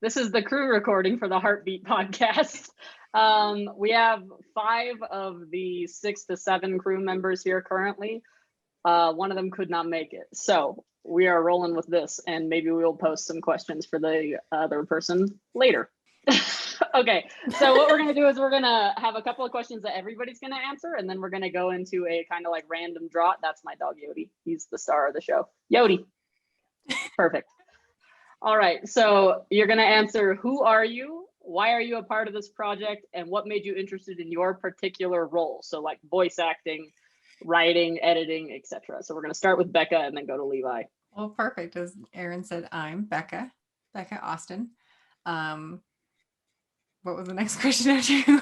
This is the crew recording for the Heartbeat podcast. We have 5 of the 6 to 7 crew members here currently. One of them could not make it. So we are rolling with this, and maybe we will post some questions for the other person later. Okay, so what we're going to do is we're going to have a couple of questions that everybody's going to answer, and then we're going to go into a kind of like random draw. That's my dog, Yodi. He's the star of the show. Yodi. Perfect. All right, so you're going to answer, who are you? Why are you a part of this project? And what made you interested in your particular role? So like voice acting, writing, editing, etc. So we're going to start with Becca and then go to Levi. Well, perfect. As Aaron said, I'm Becca Austin. What was the next question after you?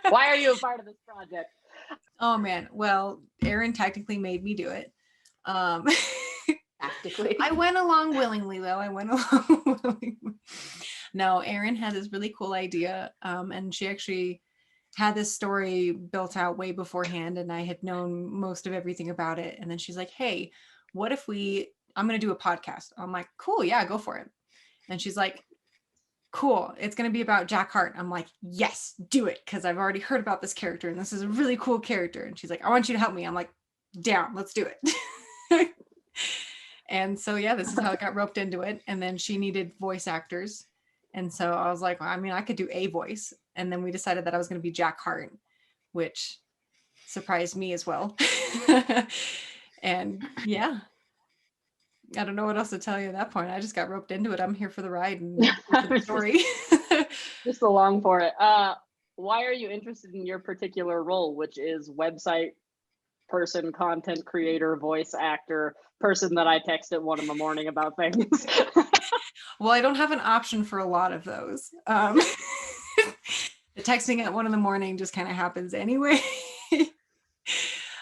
Why are you a part of this project? Oh man, well, Aaron technically made me do it. Tactically. I went along willingly, though. No, Aaron had this really cool idea, and she actually had this story built out way beforehand, and I had known most of everything about it. And then she's like, hey, what if I'm going to do a podcast. I'm like, cool, yeah, go for it. And she's like, cool, it's going to be about Jack Hart. I'm like, yes, do it, because I've already heard about this character, and this is a really cool character. And she's like, I want you to help me. I'm like, down, let's do it. And so, yeah, this is how I got roped into it. And then she needed voice actors. And so I was like, well, I mean, I could do a voice. And then we decided that I was going to be Jack Hart, which surprised me as well. And yeah, I don't know what else to tell you at that point. I just got roped into it. I'm here for the ride and for the story. Just along for it. Why are you interested in your particular role, which is website person, content creator, voice actor, person that I text at 1 a.m. about things? Well, I don't have an option for a lot of those. The texting at 1 a.m. just kind of happens anyway.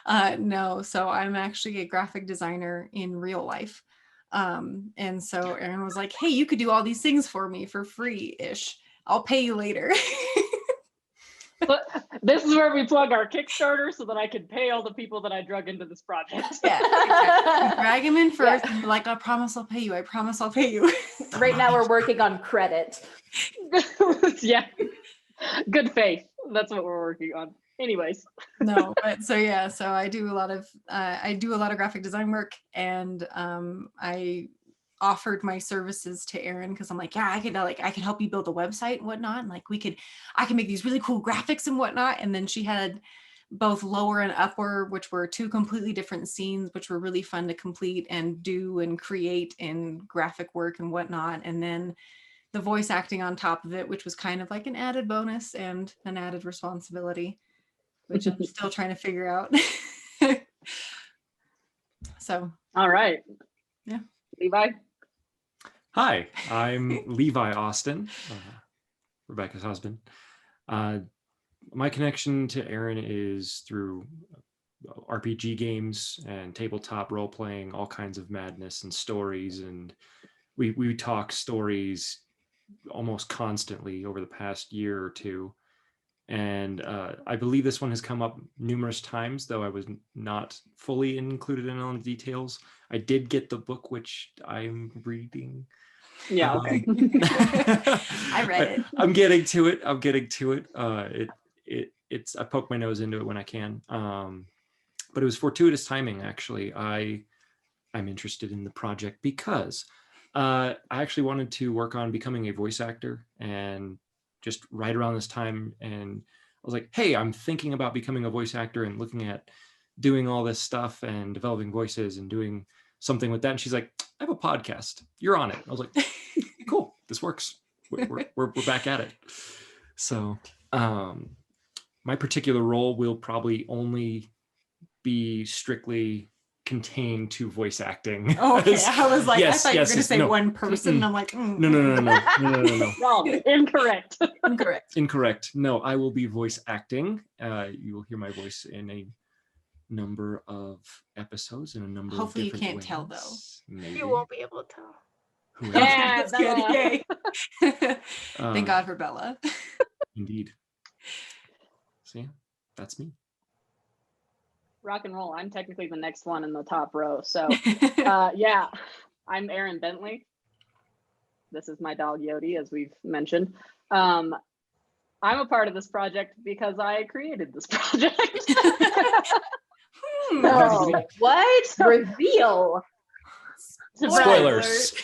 No, so I'm actually a graphic designer in real life. And so Aaron was like, hey, you could do all these things for me for free-ish. I'll pay you later. But this is where we plug our Kickstarter so that I can pay all the people that I drug into this project. Yeah, exactly. You drag him in first, and you're like, I promise I'll pay you. I promise I'll pay you. Right now we're working on credit. Yeah, good faith. That's what we're working on. Anyways. No, but so yeah, so I do a lot of graphic design work, and I offered my services to Aaron because I'm like, yeah, I could help you build a website and whatnot, and like I can make these really cool graphics and whatnot. And then she had both lower and upper, which were 2 completely different scenes, which were really fun to complete and do and create in graphic work and whatnot. And then the voice acting on top of it, which was kind of like an added bonus and an added responsibility, which I'm still trying to figure out. So. All right. Yeah. Levi. Hi, I'm Levi Austin, Rebecca's husband. My connection to Aaron is through RPG games and tabletop role-playing, all kinds of madness and stories. And we talk stories almost constantly over the past year or two. And I believe this one has come up numerous times, though I was not fully included in all the details. I did get the book, which I'm reading. Yeah, okay. I read it. I'm getting to it. It's I poke my nose into it when I can. But it was fortuitous timing, actually. I'm interested in the project because I actually wanted to work on becoming a voice actor, and just right around this time, and I was like, hey, I'm thinking about becoming a voice actor and looking at doing all this stuff and developing voices and doing something with that. And she's like, I have a podcast, you're on it. I was like, cool, this works. We're back at it. So my particular role will probably only be strictly contained to voice acting. Okay, I was like, yes, I thought you were going to say no. one person. And I'm like, No. Wrong. Incorrect. Incorrect. No, I will be voice acting. You will hear my voice in a number of episodes in a number Hopefully of different ways. Hopefully you can't tell, though. Maybe. You won't be able to tell. Yeah, That's good. Bella. Yay. Thank God for Bella. Indeed. So yeah, that's me. Rock and roll. I'm technically the next one in the top row. So yeah, I'm Aaron Bentley. This is my dog Yodi, as we've mentioned. I'm a part of this project because I created this project. No. What? Reveal. Spoilers.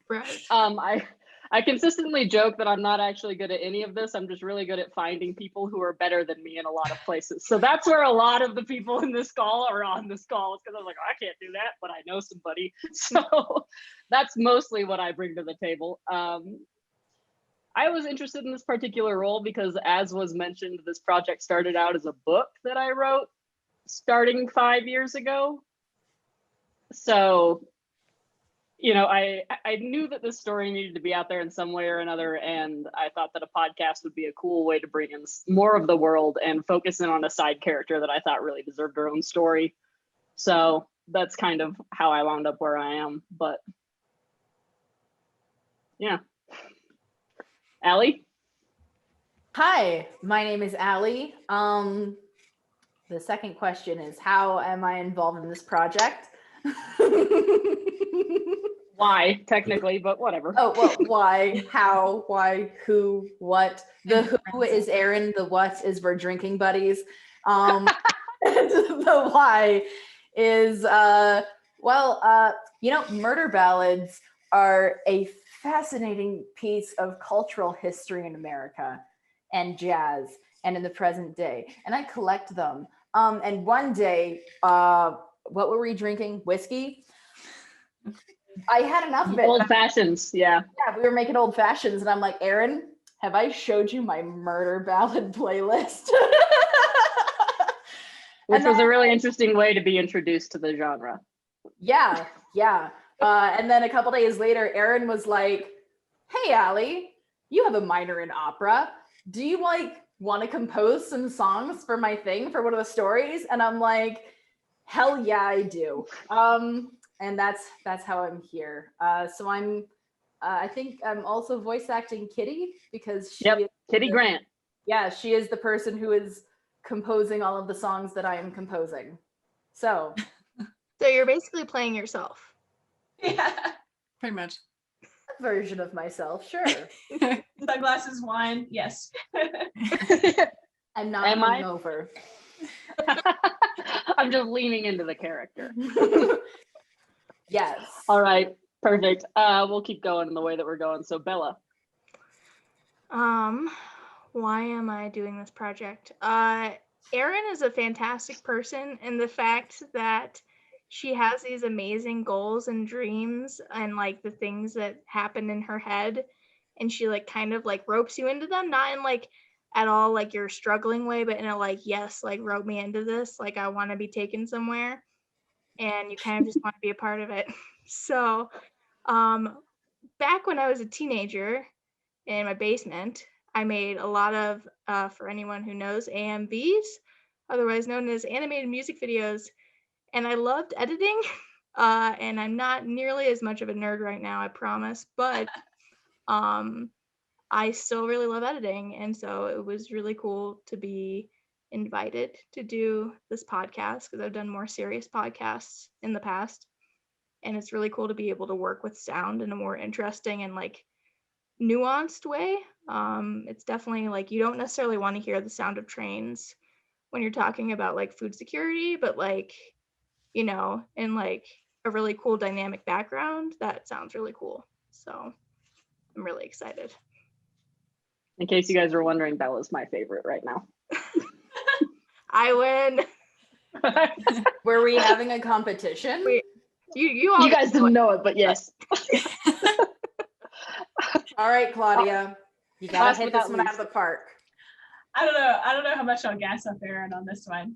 Right. I consistently joke that I'm not actually good at any of this. I'm just really good at finding people who are better than me in a lot of places. So that's where a lot of the people in this call are on this call. It's because I was like, I can't do that, but I know somebody. So that's mostly what I bring to the table. I was interested in this particular role because, as was mentioned, this project started out as a book that I wrote starting 5 years ago. So, you know, I knew that this story needed to be out there in some way or another, and I thought that a podcast would be a cool way to bring in more of the world and focus in on a side character that I thought really deserved her own story. So that's kind of how I wound up where I am. But yeah. Allie? Hi, my name is Allie. The second question is, how am I involved in this project? Why, technically, but whatever. Oh, well, why, how, why, who, what? The who is Aaron, the what is we're drinking buddies. The why is, murder ballads are a fascinating piece of cultural history in America and jazz and in the present day. And I collect them. And one day, what were we drinking? Whiskey? I had enough of it. Old fashions, yeah. Yeah, we were making old fashions, and I'm like, Aaron, have I showed you my murder ballad playlist? Which was a really interesting way to be introduced to the genre. Yeah. And then a couple days later, Aaron was like, hey, Allie, you have a minor in opera. Do you want to compose some songs for my thing, for one of the stories? And I'm like, hell yeah, I do. And that's how I'm here. So I think I'm also voice acting Kitty, because she is Kitty Grant. Yeah, she is the person who is composing all of the songs that I am composing. So You're basically playing yourself. Yeah, pretty much. a version of myself, sure. Sunglasses, wine, yes. I'm not Am I? hungover. I'm just leaning into the character. Yes. All right, perfect. We'll keep going in the way that we're going. So Bella. Why am I doing this project? Erin is a fantastic person, and the fact that she has these amazing goals and dreams and like the things that happen in her head, and she like kind of like ropes you into them, not in like at all like you're struggling way, but in a like, yes, like rope me into this, like I want to be taken somewhere, and you kind of just want to be a part of it. So back when I was a teenager in my basement, I made a lot of, for anyone who knows, AMVs, otherwise known as animated music videos. And I loved editing. And I'm not nearly as much of a nerd right now, I promise. But I still really love editing. And so it was really cool to be invited to do this podcast, because I've done more serious podcasts in the past. And it's really cool to be able to work with sound in a more interesting and like nuanced way. It's definitely like, you don't necessarily want to hear the sound of trains when you're talking about like food security, but like, you know, in like a really cool dynamic background, that sounds really cool. So I'm really excited. In case you guys were wondering, Bella's my favorite right now. I win. Were we having a competition? You all You guys didn't know it, but yes. All right, Claudia, you gotta Last hit but this not one out of the park. I don't know how much I'll gas up Aaron on this one.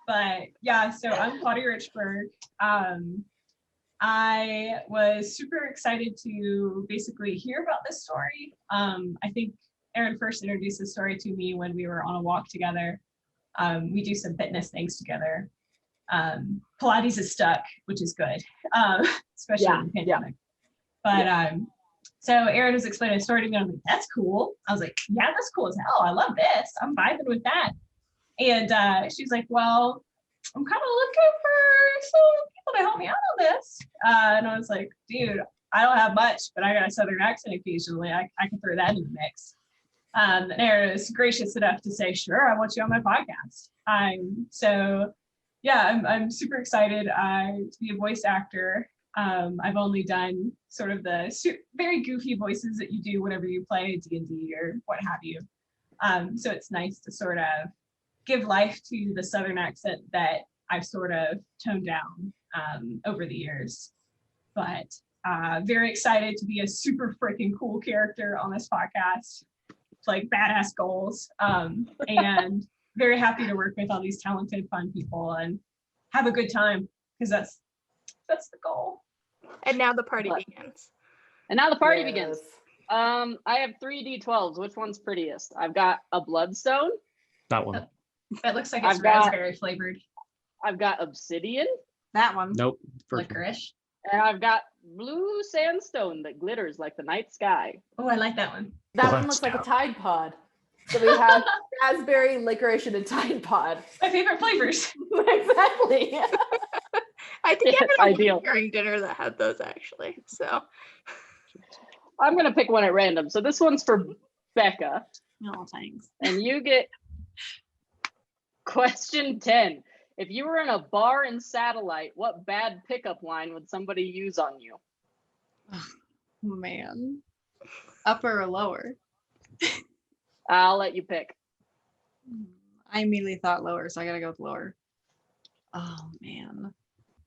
But yeah, so I'm Claudia Richburg. I was super excited to basically hear about this story. I think Aaron first introduced the story to me when we were on a walk together. We do some fitness things together. Pilates is stuck, which is good, especially in the pandemic. But so Aaron was explaining a story to me. I was like, that's cool. I was like, yeah, that's cool as hell. I love this. I'm vibing with that. And she's like, well, I'm kind of looking for some people to help me out on this. And I was like, dude, I don't have much, but I got a Southern accent occasionally. I can throw that in the mix. And Aaron was gracious enough to say, sure, I want you on my podcast. I'm super excited to be a voice actor. I've only done sort of the very goofy voices that you do whenever you play D&D or what have you. So it's nice to sort of give life to the Southern accent that I've sort of toned down over the years. But very excited to be a super freaking cool character on this podcast. Like badass goals, and very happy to work with all these talented, fun people and have a good time, because that's the goal. And now the party begins. And now the party begins. I have 3 D12s. Which one's prettiest? I've got a bloodstone. That one. It looks like it's raspberry flavored. I've got obsidian. That one. Nope. First one. Licorice. And I've got blue sandstone that glitters like the night sky. Oh, I like that one. That one looks like a Tide Pod. So we have raspberry, licorice, and a Tide Pod. My favorite flavors. Exactly. I think It's I had ideal. during dinner that had those actually. So I'm gonna pick one at random. So this one's for Becca, No, thanks. and you get question 10. If you were in a bar in Satellite, what bad pickup line would somebody use on you? Oh, man. Upper or lower? I'll let you pick. I immediately thought lower, so I gotta go with lower. Oh man.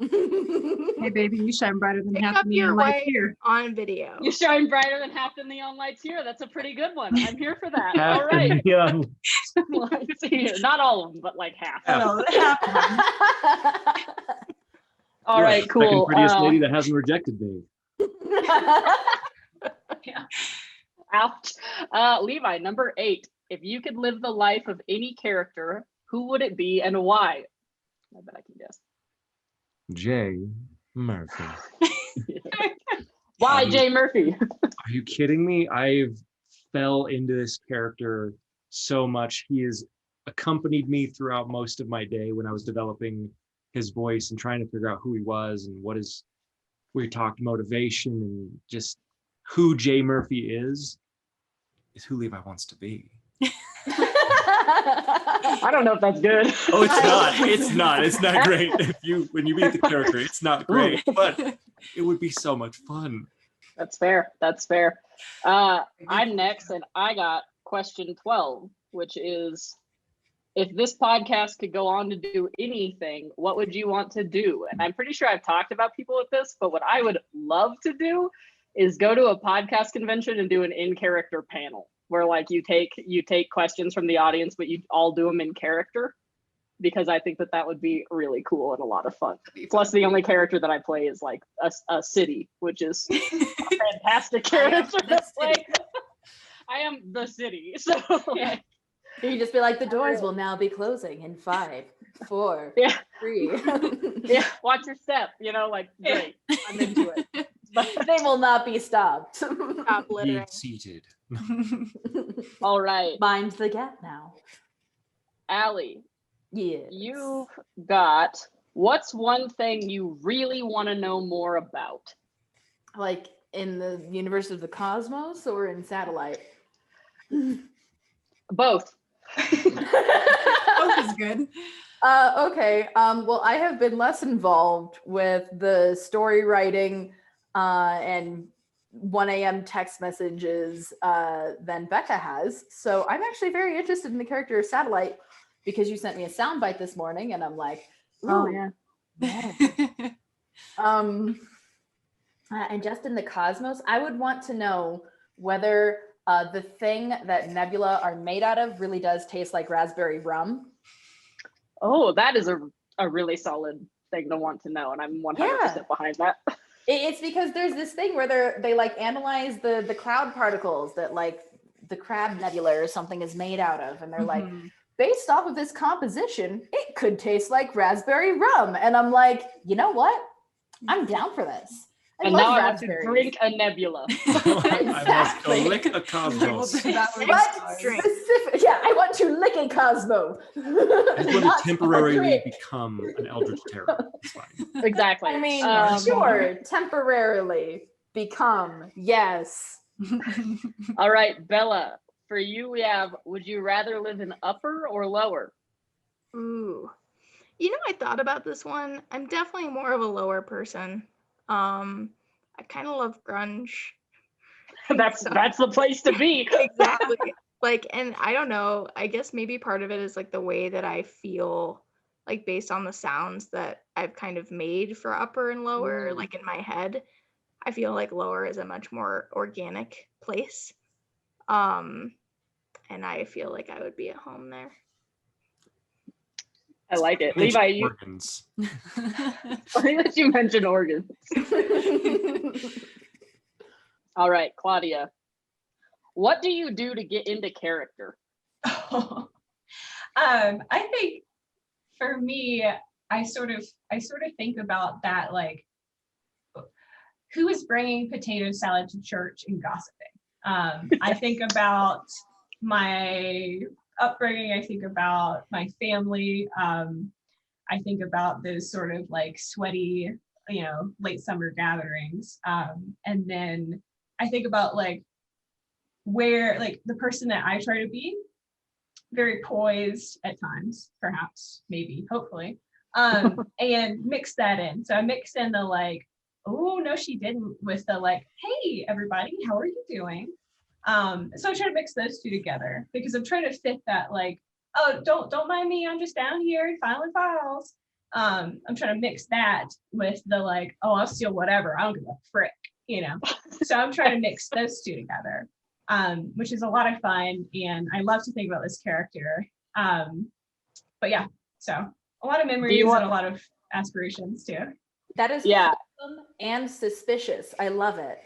Hey baby, you shine brighter than pick half up the your neon light way here. on video. You shine brighter than half the neon lights here. That's a pretty good one. I'm here for that. Half All the right. neon- Let's see here. Not all of them, but like half. Oh, no, half of them. All You're right, like the second cool. prettiest lady that hasn't rejected me. Ouch. Levi, number 8. If you could live the life of any character, who would it be and why? I bet I can guess. Jay Murphy. Why Jay Murphy? Are you kidding me? I've fell into this character so much. He has accompanied me throughout most of my day when I was developing his voice and trying to figure out who he was and we talked motivation, and just who Jay Murphy is who Levi wants to be. I don't know if that's good. Oh, it's not. It's not. It's not great. When you meet the character, it's not great, but it would be so much fun. That's fair. That's fair. I'm next, and I got question 12, which is, if this podcast could go on to do anything, what would you want to do? And I'm pretty sure I've talked about people with this, but what I would love to do is go to a podcast convention and do an in-character panel where like you take questions from the audience, but you all do them in character, because I think that would be really cool and a lot of fun. Plus, the only character that I play is like a city, which is a fantastic character to play. I am the city, so like, You can just be like, the doors will now be closing in 5, 4, yeah, 3. yeah. Watch your step. Like great. I'm into it. But They will not be stopped. Stop Be littering. seated. all right, Mind the gap now. Allie, Yes. you've got, what's one thing you really want to know more about? Like in the universe of the cosmos or in Satellite? Both. Both is good. Okay. Well, I have been less involved with the story writing and 1 a.m. text messages than Becca has. So I'm actually very interested in the character of Satellite, because you sent me a soundbite this morning, and I'm like, Oh ooh, yeah. And just in the cosmos, I would want to know whether the thing that nebula are made out of really does taste like raspberry rum. Oh, that is a really solid thing to want to know, and I'm 100% behind that. It's because there's this thing where they like analyze the cloud particles that like the Crab Nebula or something is made out of, and they're like, based off of this composition, it could taste like raspberry rum. And I'm like, you know what? I'm down for this. I And love now I want to raspberries. drink a nebula. I want to lick a cosmos. That would be But fun. Drink. yeah, I want to lick a Cosmo. I just want Not to temporarily drink. become an Eldritch Terror. It's fine. Exactly. I mean, Um, sure, temporarily. Become. Yes. All right, Bella, for you, we have, would you rather live in upper or lower? Ooh. You know, I thought about this one. I'm definitely more of a lower person. I kind of love grunge. That's the place to be. Exactly. Like, and I don't know, I guess maybe part of it is like the way that I feel, like based on the sounds that I've kind of made for upper and lower, like in my head, I feel like lower is a much more organic place. And I feel like I would be at home there. I like it. Mention Levi, you, organs. funny that you mentioned organs. All right, Claudia, what do you do to get into character? I think for me, I sort of think about that, like, who is bringing potato salad to church and gossiping. I think about my upbringing. I think about my family. I think about those sort of like sweaty, late summer gatherings. And then I think about like where, like, the person that I try to be, very poised at times, perhaps, maybe, hopefully, and mix that in. So I mix in the like, oh no, she didn't, with the like, hey everybody, how are you doing? So I try to mix those two together because I'm trying to fit that, like, oh, don't mind me, I'm just down here filing files. I'm trying to mix that with the like, oh, I'll steal whatever, I don't give a frick, So I'm trying to mix those two together, which is a lot of fun, and I love to think about this character. But yeah, so a lot of memories and a lot of aspirations too. That is wholesome and suspicious. I love it.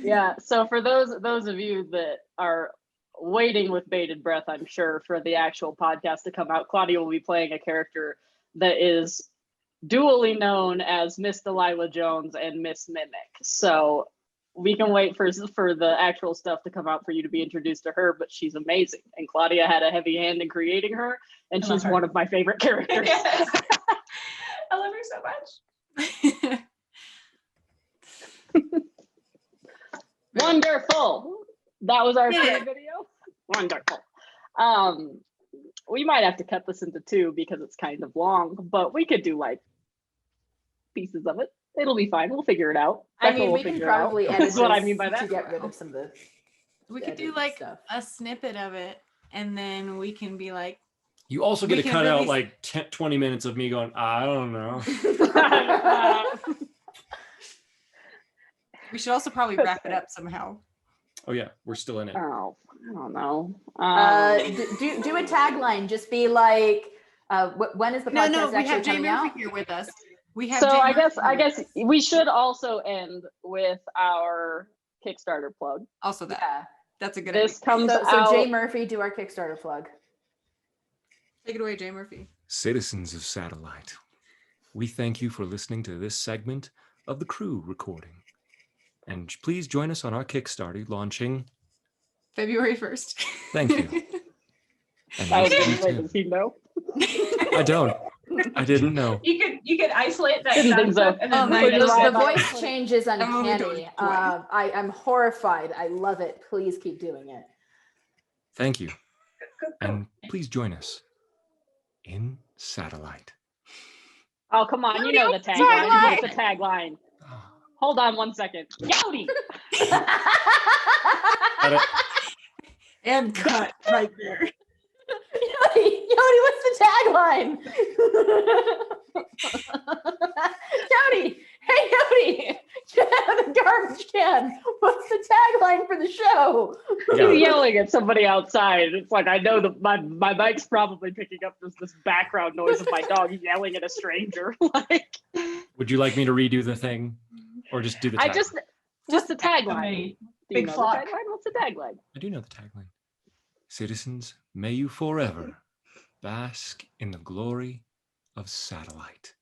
Yeah, so for those of you that are waiting with bated breath, I'm sure, for the actual podcast to come out, Claudia will be playing a character that is dually known as Miss Delilah Jones and Miss Mimic. So we can wait for the actual stuff to come out for you to be introduced to her, but she's amazing. And Claudia had a heavy hand in creating her, and she's one of my favorite characters. Yes. I love her so much. Wonderful. That was our first video. Wonderful. We might have to cut this into two because it's kind of long, but we could do like pieces of it. It'll be fine. We'll figure it out. I mean, we can probably edit That's what I this mean by that. to get rid of some of the. We could do like a snippet of it, and then we can be like, You also get to cut out like 20 minutes of me going, I don't know. We should also probably wrap it up somehow. Oh yeah, we're still in it. Oh, I don't know. Do a tagline. Just be like, when is the podcast we have actually Jay coming out? Murphy here with us. We have. So Jay I Murphy guess we should also end with our Kickstarter plug. Also that. Yeah. That's a good This idea. comes So out. Jay Murphy, do our Kickstarter plug. Take it away, Jay Murphy. Citizens of Satellite, we thank you for listening to this segment of the crew recording. And please join us on our Kickstarter launching February 1st. Thank you. And I was we'll gonna see say, you does he know? I don't. I didn't know. You could isolate that. Didn't think so. And then The voice change is I'm only doing uncanny. it twice. I'm horrified. I love it. Please keep doing it. Thank you. And please join us in Satellite. Oh, come on. You know the tagline. What's the tagline? Hold on 1 second. Yowdy! And cut right there. Yodi, what's the tagline? Yodi, hey Yodi, get out of the garbage can. What's the tagline for the show? You're yelling at somebody outside. It's like, I know that my mic's probably picking up this background noise of my dog yelling at a stranger. Like, Would you like me to redo the thing? Or just do the tagline? Just the tagline. Big know flock. the tagline? What's the tagline? I do know the tagline. Citizens, may you forever bask in the glory of Satellite.